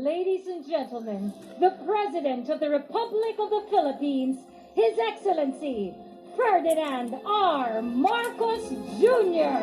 Ladies and gentlemen, the President of the Republic of the Philippines, His Excellency, Ferdinand R. Marcos Jr.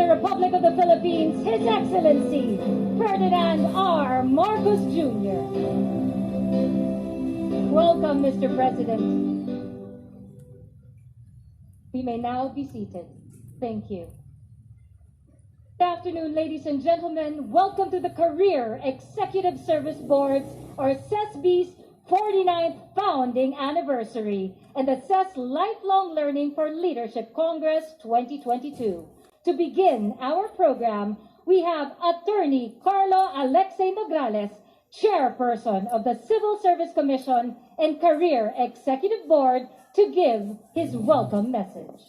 Republic of the Philippines, His Excellency, Ferdinand R. Marcos Jr. Welcome, Mr. President. We may now be seated. Thank you. Good afternoon, ladies and gentlemen. Welcome to the Career Executive Service Board's, or CESB's, 49th founding anniversary and the CES Lifelong Learning for Leadership Congress 2022. To begin our program, we have Attorney Carlo Alexei Nograles, Chairperson of the Civil Service Commission and Career Executive Board, to give his welcome message.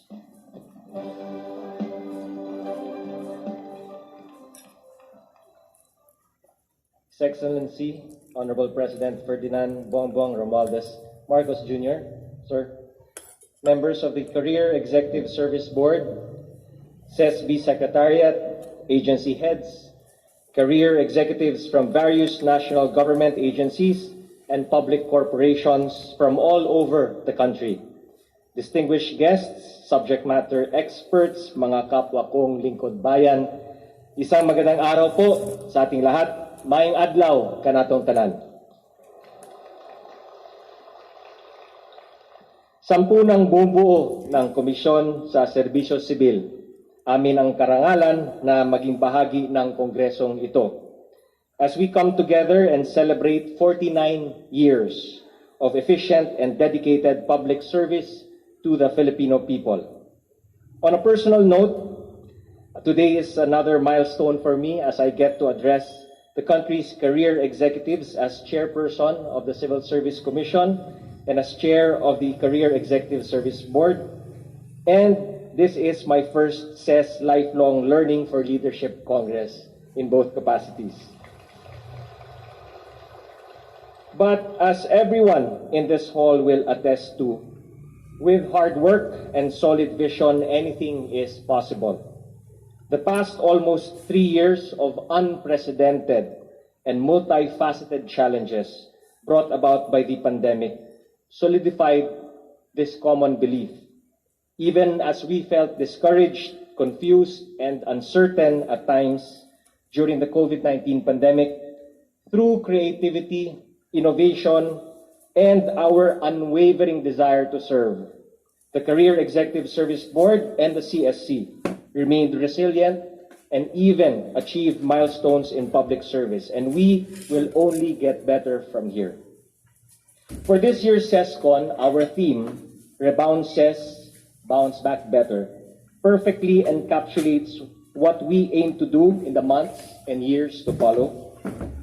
His Excellency, Honorable President Ferdinand Bongbong Romualdez Marcos Jr., Sir, members of the Career Executive Service Board, CESB Secretariat, agency heads, career executives from various national government agencies and public corporations from all over the country, distinguished guests, subject matter experts, mga kapwa kong lingkod bayan, isang magandang araw po sa ating lahat. Maayong adlaw kanatong tanan. 10 nang bumubuo ng komisyon sa serbisyo sibil. Amin ang karangalan na maging bahagi ng kongresong ito. As we come together and celebrate 49 years of efficient and dedicated public service to the Filipino people. On a personal note, today is another milestone for me as I get to address the country's career executives as chairperson of the Civil Service Commission and as chair of the Career Executive Service Board. And this is my first CES Lifelong Learning for Leadership Congress in both capacities. But as everyone in this hall will attest to, with hard work and solid vision, anything is possible. The past almost 3 years of unprecedented and multifaceted challenges brought about by the pandemic solidified this common belief. Even as we felt discouraged, confused, and uncertain at times during the COVID-19 pandemic, through creativity, innovation, and our unwavering desire to serve, the Career Executive Service Board and the CSC remained resilient and even achieved milestones in public service, and we will only get better from here. For this year's CESCon, our theme, Rebound CES, Bounce Back Better, perfectly encapsulates what we aim to do in the months and years to follow,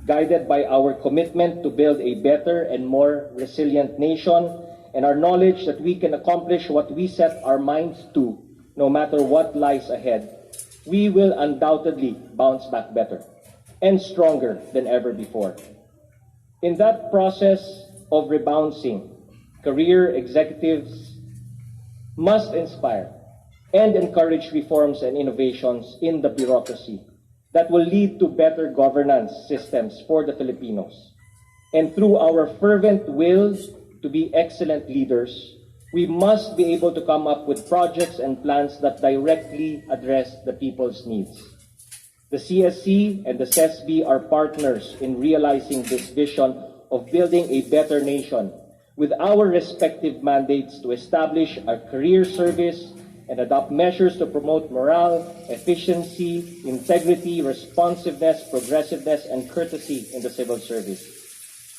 guided by our commitment to build a better and more resilient nation and our knowledge that we can accomplish what we set our minds to, no matter what lies ahead. We will undoubtedly bounce back better and stronger than ever before. In that process of rebouncing, career executives must inspire and encourage reforms and innovations in the bureaucracy that will lead to better governance systems for the Filipinos. And through our fervent will to be excellent leaders, we must be able to come up with projects and plans that directly address the people's needs. The CSC and the CESB are partners in realizing this vision of building a better nation, with our respective mandates to establish a career service and adopt measures to promote morale, efficiency, integrity, responsiveness, progressiveness, and courtesy in the civil service.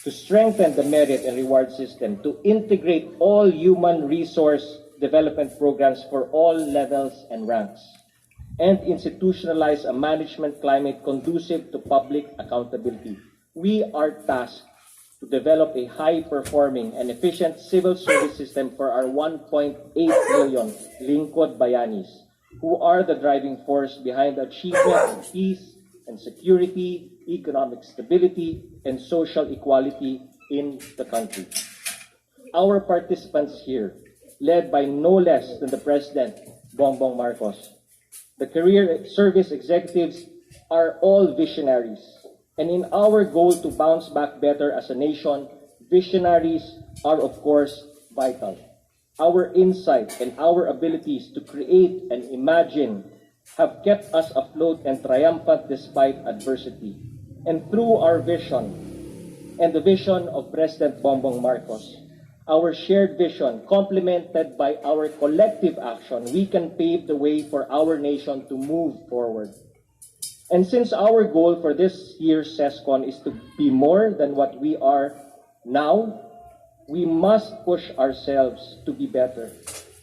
To strengthen the merit and reward system, to integrate all human resource development programs for all levels and ranks, and institutionalize a management climate conducive to public accountability. We are tasked to develop a high-performing and efficient civil service system for our 1.8 million lingkod bayanis, who are the driving force behind the achievement of peace and security, economic stability, and social equality in the country. Our participants here, led by no less than the President, Bongbong Marcos, the career service executives are all visionaries. And in our goal to bounce back better as a nation, visionaries are, of course, vital. Our insight and our abilities to create and imagine have kept us afloat and triumphant despite adversity. And through our vision and the vision of President Bongbong Marcos, our shared vision, complemented by our collective action, we can pave the way for our nation to move forward. And since our goal for this year's CESCON is to be more than what we are now, we must push ourselves to be better.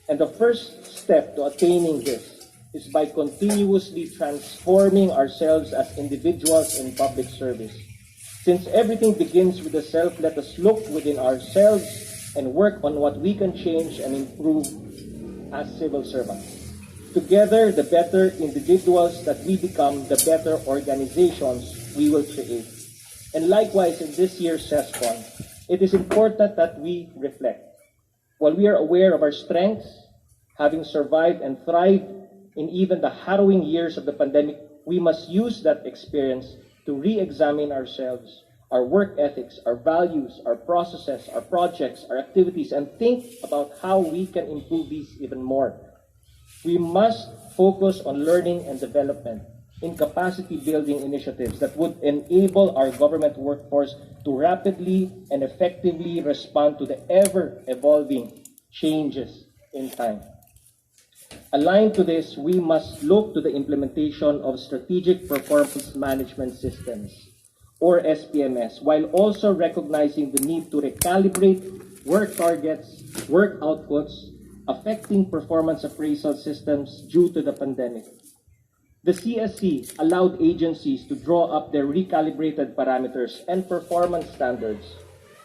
And the first step to attaining this is by continuously transforming ourselves as individuals in public service. Since everything begins with the self, let us look within ourselves and work on what we can change and improve as civil servants. Together, the better individuals that we become, the better organizations we will create. And likewise, in this year's CESCON, it is important that we reflect. While we are aware of our strengths, having survived and thrived in even the harrowing years of the pandemic, we must use that experience to re-examine ourselves, our work ethics, our values, our processes, our projects, our activities, and think about how we can improve these even more. We must focus on learning and development in capacity building initiatives that would enable our government workforce to rapidly and effectively respond to the ever-evolving changes in time. Aligned to this, we must look to the implementation of strategic performance management systems, or SPMS, while also recognizing the need to recalibrate work targets, work outputs, affecting performance appraisal systems due to the pandemic. The CSC allowed agencies to draw up their recalibrated parameters and performance standards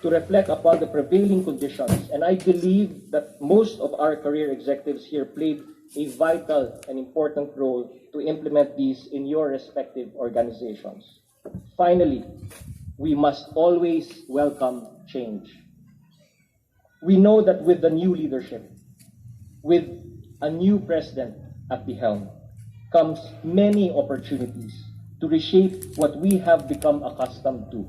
to reflect upon the prevailing conditions, and I believe that most of our career executives here played a vital and important role to implement these in your respective organizations. Finally, we must always welcome change. We know that with the new leadership, with a new president at the helm, comes many opportunities to reshape what we have become accustomed to,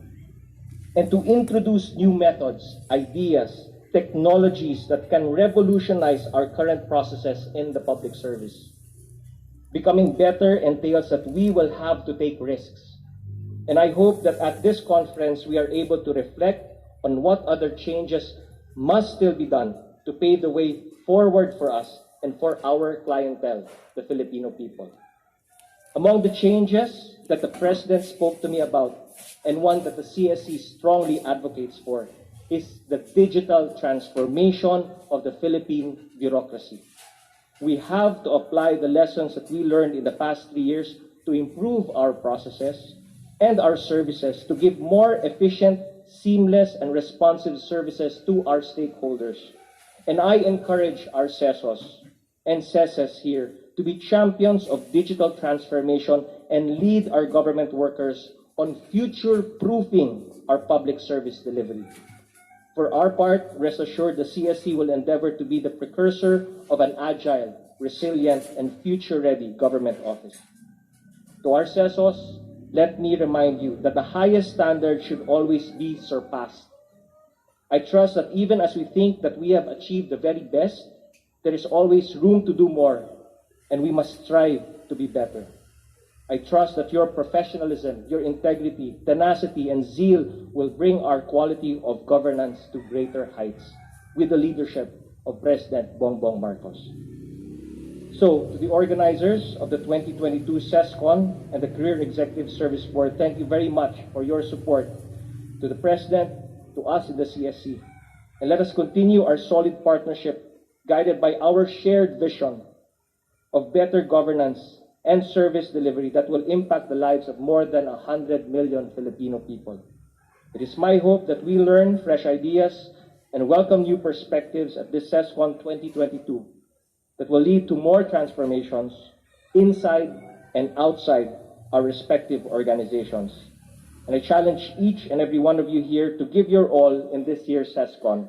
and to introduce new methods, ideas, technologies that can revolutionize our current processes in the public service. Becoming better entails that we will have to take risks. And I hope that at this conference, we are able to reflect on what other changes must still be done to pave the way forward for us and for our clientele, the Filipino people. Among the changes that the President spoke to me about, and one that the CSC strongly advocates for, is the digital transformation of the Philippine bureaucracy. We have to apply the lessons that we learned in the past 3 years to improve our processes and our services to give more efficient, seamless, and responsive services to our stakeholders. And I encourage our CESOs and CESES here to be champions of digital transformation and lead our government workers on future-proofing our public service delivery. For our part, rest assured the CSC will endeavor to be the precursor of an agile, resilient, and future-ready government office. To our CESOs, let me remind you that the highest standard should always be surpassed. I trust that even as we think that we have achieved the very best, there is always room to do more, and we must strive to be better. I trust that your professionalism, your integrity, tenacity, and zeal will bring our quality of governance to greater heights with the leadership of President Bongbong Marcos. So, to the organizers of the 2022 CESCON and the Career Executive Service Board, thank you very much for your support. To the President, to us in the CSC, and let us continue our solid partnership, guided by our shared vision of better governance and service delivery that will impact the lives of more than 100 million Filipino people. It is my hope that we learn fresh ideas and welcome new perspectives at this CESCON 2022 that will lead to more transformations inside and outside our respective organizations. And I challenge each and every one of you here to give your all in this year's CESCON,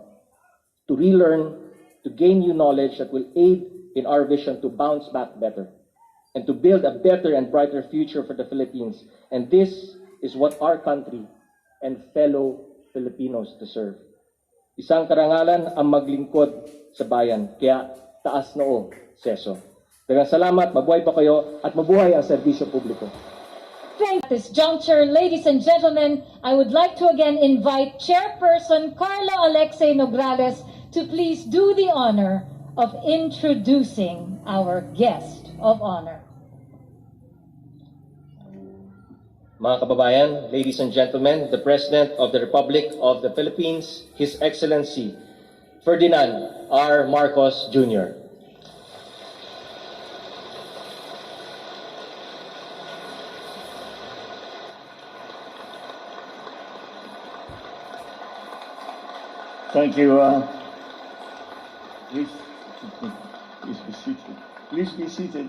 to relearn, to gain new knowledge that will aid in our vision to bounce back better and to build a better and brighter future for the Philippines. And this is what our country and fellow Filipinos deserve. Isang karangalan ang maglingkod sa bayan, kaya taas noo, seso. Daghang salamat, mabuhay pa kayo, at mabuhay ang serbisyo publiko. At this juncture, ladies and gentlemen, I would like to again invite Chairperson Carla Alexei Nograles to please do the honor of introducing our guest of honor. Mga kababayan, ladies and gentlemen, the President of the Republic of the Philippines, His Excellency Ferdinand R. Marcos Jr. Thank you. Please be seated. Please be seated.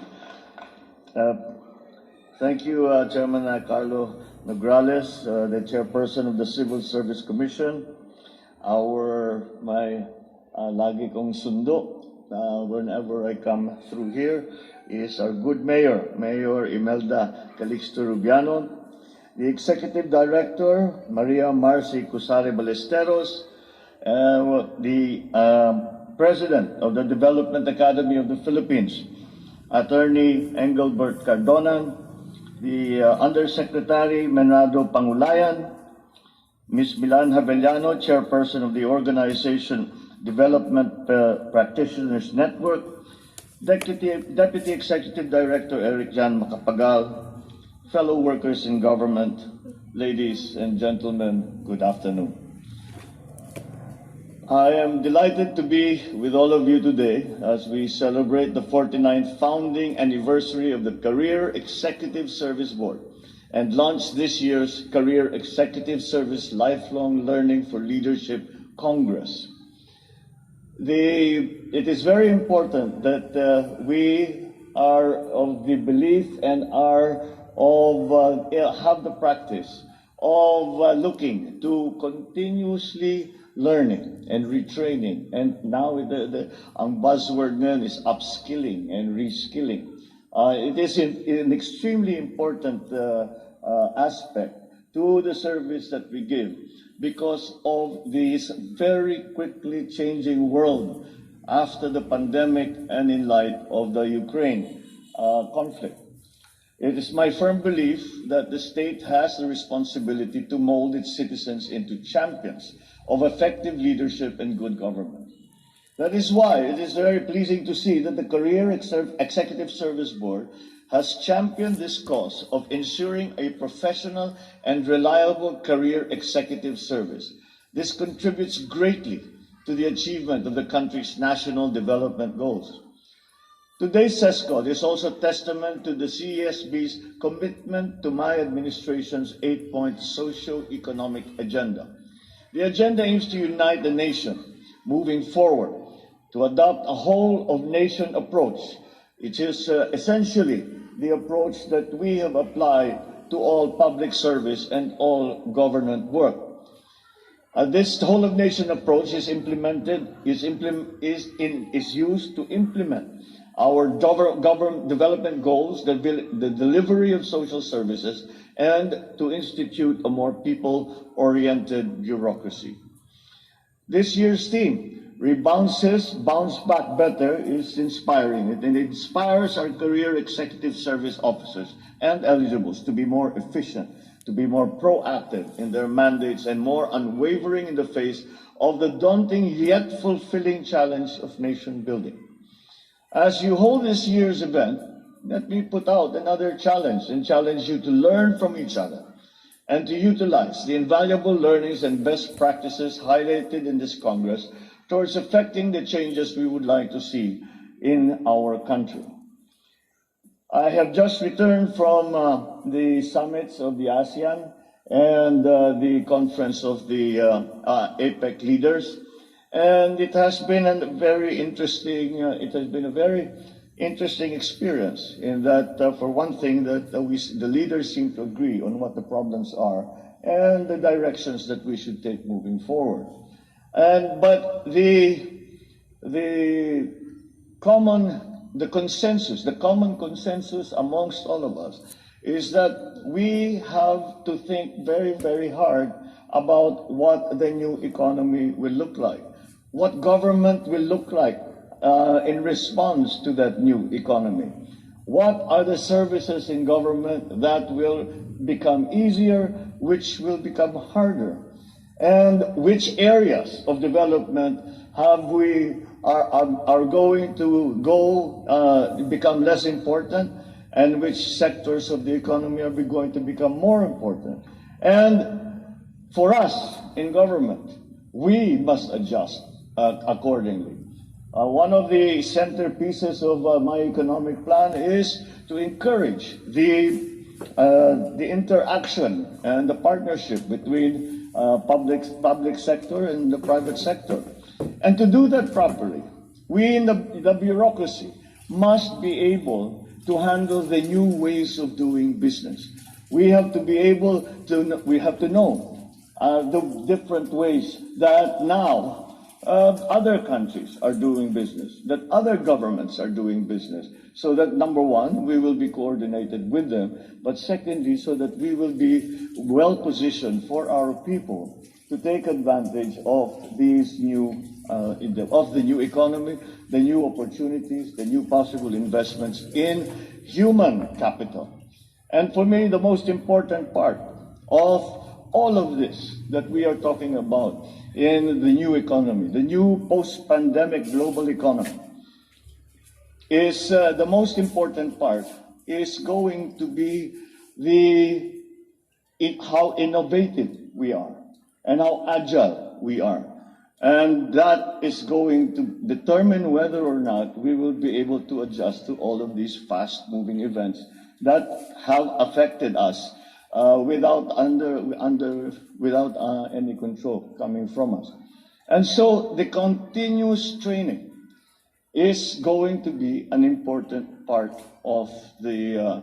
Thank you, Chairman Carlo Nograles, the Chairperson of the Civil Service Commission. My lagi kong sundo whenever I come through here is our good mayor, Mayor Imelda Calixto Rubiano, the Executive Director, Maria Marcy Cusare Ballesteros, the President of the Development Academy of the Philippines, Attorney Engelbert Cardona, the Undersecretary Menado Pangulayan, Ms. Milan Havellano, Chairperson of the Organization Development Practitioners Network, Deputy Executive Director Eric Jan Macapagal, fellow workers in government, ladies and gentlemen, good afternoon. I am delighted to be with all of you today as we celebrate the 49th founding anniversary of the Career Executive Service Board and launch this year's Career Executive Service Lifelong Learning for Leadership Congress. It is very important that we are of the belief and have the practice of looking to continuously learning and retraining, and now ang buzzword ngayon is upskilling and reskilling. It is an extremely important aspect to the service that we give because of this very quickly changing world after the pandemic and in light of the Ukraine conflict. It is my firm belief that the state has the responsibility to mold its citizens into champions of effective leadership and good government. That is why it is very pleasing to see that the Career Executive Service Board has championed this cause of ensuring a professional and reliable career executive service. This contributes greatly to the achievement of the country's national development goals. Today's CESCON is also testament to the CESB's commitment to my administration's 8-point socio-economic agenda. The agenda aims to unite the nation, moving forward, to adopt a whole-of-nation approach. It is essentially the approach that we have applied to all public service and all government work. This whole-of-nation approach is used to implement our government development goals, the delivery of social services, and to institute a more people-oriented bureaucracy. This year's theme, Bounce Back Better, is inspiring. It inspires our career executive service officers and eligibles to be more efficient, to be more proactive in their mandates, and more unwavering in the face of the daunting yet fulfilling challenge of nation building. As you hold this year's event, let me put out another challenge and challenge you to learn from each other and to utilize the invaluable learnings and best practices highlighted in this Congress towards effecting the changes we would like to see in our country. I have just returned from the summits of the ASEAN and the conference of the APEC leaders, and it has been a very interesting. Interesting experience in that, for one thing, that the leaders seem to agree on what the problems are and the directions that we should take moving forward. But the common consensus amongst all of us is that we have to think very, very hard about what the new economy will look like, what government will look like in response to that new economy. What are the services in government that will become easier, which will become harder? And which areas of development are going to become less important, and which sectors of the economy are going to become more important? And for us in government, we must adjust accordingly. One of the centerpieces of my economic plan is to encourage the interaction and the partnership between public sector and the private sector. And to do that properly, we in the bureaucracy must be able to handle the new ways of doing business. We have to be able to, we have to know the different ways that now other countries are doing business, that other governments are doing business, so that number one, we will be coordinated with them, but secondly, so that we will be well positioned for our people to take advantage of these new, of the new economy, the new opportunities, the new possible investments in human capital. And for me, the most important part of all of this that we are talking about in the new economy, the new post-pandemic global economy, is the most important part is going to be how innovative we are and how agile we are. And that is going to determine whether or not we will be able to adjust to all of these fast-moving events that have affected us without any control coming from us. And so the continuous training is going to be an important part of the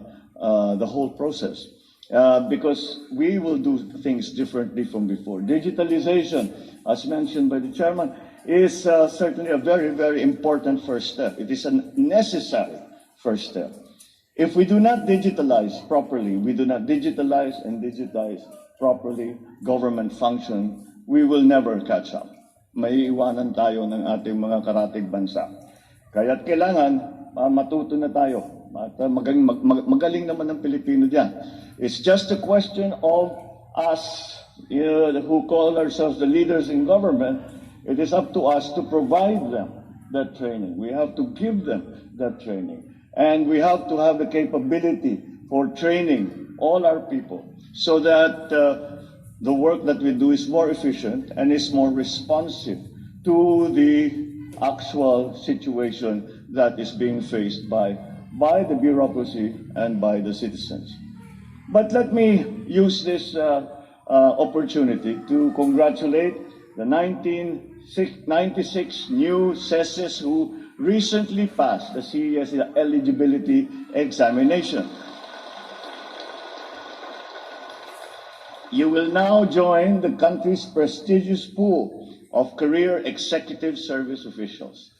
whole process, because we will do things differently from before. Digitalization, as mentioned by the chairman, is certainly a very, very important first step. It is a necessary first step. If we do not digitalize properly, we do not digitize properly government function, we will never catch up. May iwanan tayo ng ating mga karatig bansa. Kaya't kailangan matuto na tayo. At magaling naman ang Pilipino diyan. It's just a question of us who call ourselves the leaders in government. It is up to us to provide them that training. We have to give them that training. And we have to have the capability for training all our people so that the work that we do is more efficient and is more responsive to the actual situation that is being faced by the bureaucracy and by the citizens. But let me use this opportunity to congratulate the 96 new CESs who recently passed the CESB eligibility examination. You will now join the country's prestigious pool of career executive service officials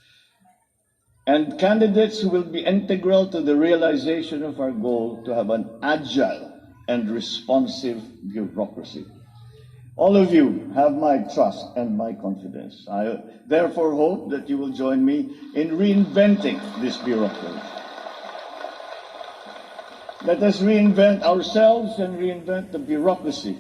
and candidates who will be integral to the realization of our goal to have an agile and responsive bureaucracy. All of you have my trust and my confidence. I therefore hope that you will join me in reinventing this bureaucracy. Let us reinvent ourselves and reinvent the bureaucracy.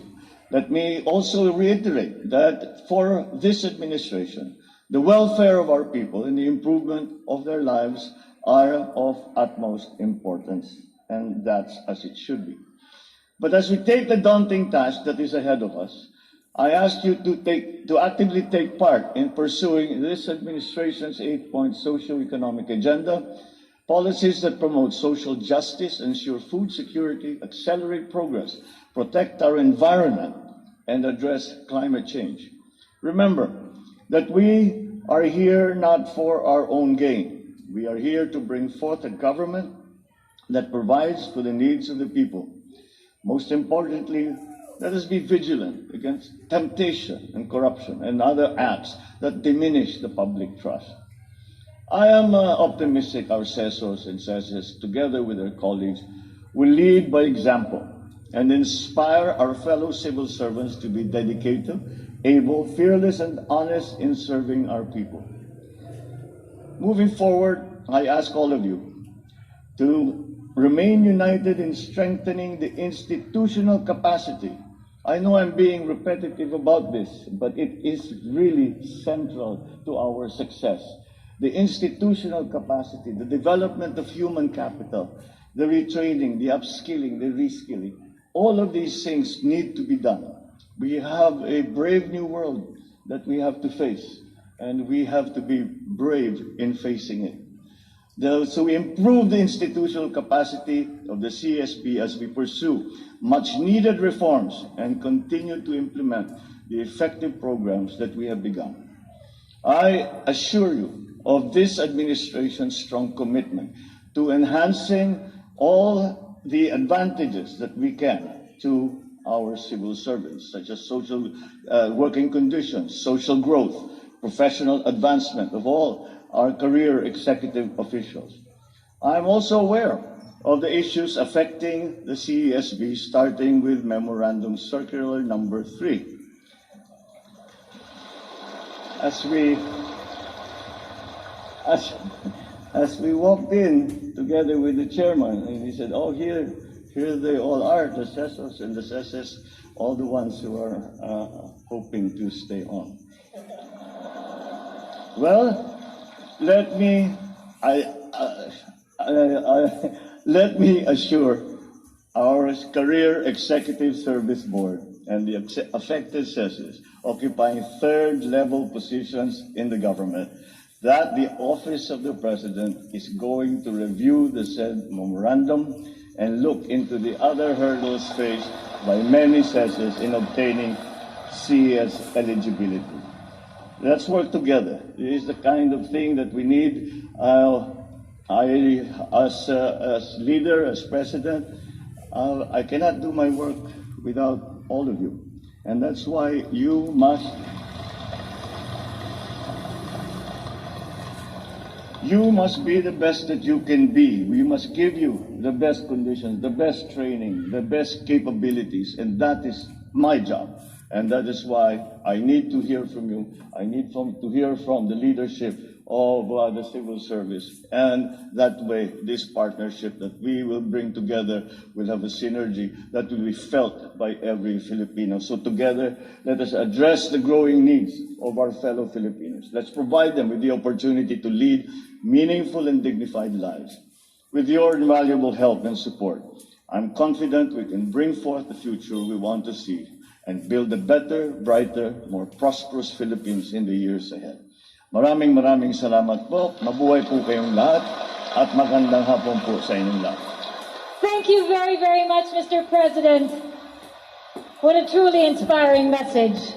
Let me also reiterate that for this administration, the welfare of our people and the improvement of their lives are of utmost importance, and that's as it should be. But as we take the daunting task that is ahead of us, I ask you to actively take part in pursuing this administration's 8-point socio-economic agenda, policies that promote social justice, ensure food security, accelerate progress, protect our environment, and address climate change. Remember that we are here not for our own gain. We are here to bring forth a government that provides for the needs of the people. Most importantly, let us be vigilant against temptation and corruption and other acts that diminish the public trust. I am optimistic our CESOs and CESES, together with their colleagues, will lead by example and inspire our fellow civil servants to be dedicated, able, fearless, and honest in serving our people. Moving forward, I ask all of you to remain united in strengthening the institutional capacity. I know I'm being repetitive about this, but it is really central to our success. The institutional capacity, the development of human capital, the retraining, the upskilling, the reskilling, all of these things need to be done. We have a brave new world that we have to face, and we have to be brave in facing it. So we improve the institutional capacity of the CESB as we pursue much needed reforms and continue to implement the effective programs that we have begun. I assure you of this administration's strong commitment to enhancing all the advantages that we can to our civil servants, such as social working conditions, social growth, professional advancement of all our career executive officials. I'm also aware of the issues affecting the CESB, starting with Memorandum Circular number 3. As we walked in together with the chairman, and he said, "Oh, here they all are, the CESOs and the CESES, all the ones who are hoping to stay on." Well, let me assure our Career Executive Service Board and the affected CESES occupying third-level positions in the government that the Office of the President is going to review the said memorandum and look into the other hurdles faced by many CESES in obtaining CES eligibility. Let's work together. This is the kind of thing that we need. As leader, as president, I cannot do my work without all of you. And that's why you must be the best that you can be. We must give you the best conditions, the best training, the best capabilities, and that is my job. And that is why I need to hear from you. I need to hear from the leadership of the civil service. And that way, this partnership that we will bring together will have a synergy that will be felt by every Filipino. So together, let us address the growing needs of our fellow Filipinos. Let's provide them with the opportunity to lead meaningful and dignified lives. With your invaluable help and support, I'm confident we can bring forth the future we want to see and build a better, brighter, more prosperous Philippines in the years ahead. Maraming salamat po. Mabuhay po kayong lahat at magandang hapon po sa inyong lahat. Thank you very, very much, Mr. President. What a truly inspiring message.